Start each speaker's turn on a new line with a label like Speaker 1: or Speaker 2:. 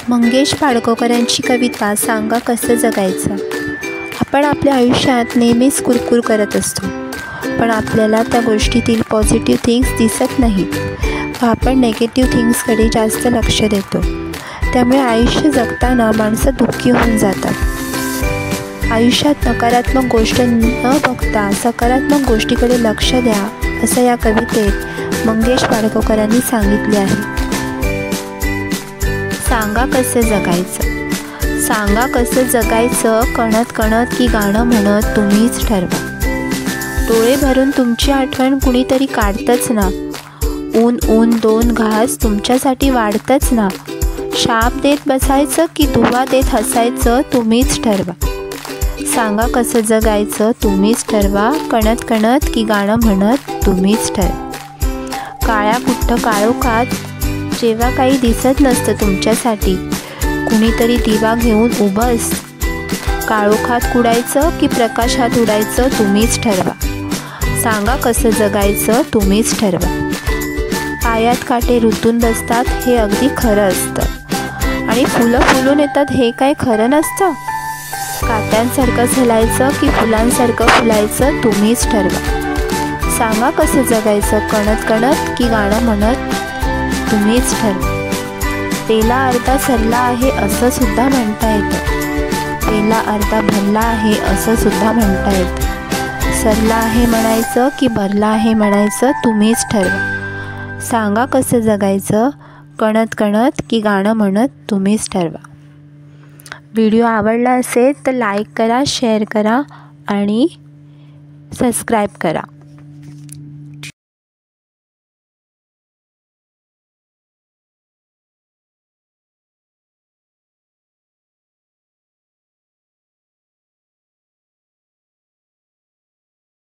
Speaker 1: मंगेश पाडकोकरांची कविता सांगा कसं जगायचं. आपण आपल्या आयुष्यात नेहमीच कुरकुर करत असतो, पण आपल्याला त्या गोष्टीतील पॉझिटिव्ह थिंग्स दिसत नाहीत व आपण नेगेटिव्ह थिंग्सकडे जास्त लक्ष देतो. त्यामुळे आयुष्य जगताना माणसं दुःखी होऊन जातात. आयुष्यात नकारात्मक गोष्ट न बघता सकारात्मक गोष्टीकडे लक्ष द्या, असं या कवितेत मंगेश पाडकोकरांनी सांगितले आहे. सांगा कसं जगायचं. सांगा कसं जगायचं, कणत कणत की गाणं म्हणत तुम्हीच ठरवा. डोळे भरून तुमची आठवण कुणीतरी काढतंच ना. ऊन ऊन दोन घास तुमच्यासाठी वाढतंच ना. शाप देत बसायचं की दुवा देत हसायचं, तुम्हीच ठरवा. सांगा कसं जगायचं, तुम्हीच ठरवा. कणत कणत की गाणं म्हणत तुम्हीच ठरवा. काळ्या कुठ्ठ काळोखात जेव्हा काही दिसत नसतं तुमच्यासाठी, कुणीतरी दिवा घेऊन उभं असतं. काळोखात कुडायचं की प्रकाशात उडायचं, तुम्हीच ठरवा. सांगा कसं जगायचं, तुम्हीच ठरवा. पायात काटे रुतून बसतात हे अगदी खरं असतं, आणि फुलं फुलून येतात हे काय खरं नसतं. काट्यांसारखं झलायचं की फुलांसारखं फुलायचं, तुम्हीच ठरवा. सांगा कसं जगायचं, कणत कणत की गाणं म्हणत तुम्हीच ठरवा. पेला अर्धा सरला आहे असं सुद्धा म्हणता येतं. पेला अर्धा भरला आहे असं सुद्धा म्हणता येतं. सरला आहे म्हणायचं की भरला आहे म्हणायचं, तुम्हीच ठरवा. सांगा कसं जगायचं, कणत कणत की गाणं म्हणत तुम्हीच ठरवा. व्हिडिओ आवडला असेल तर लाईक करा, शेअर करा आणि सबस्क्राईब करा.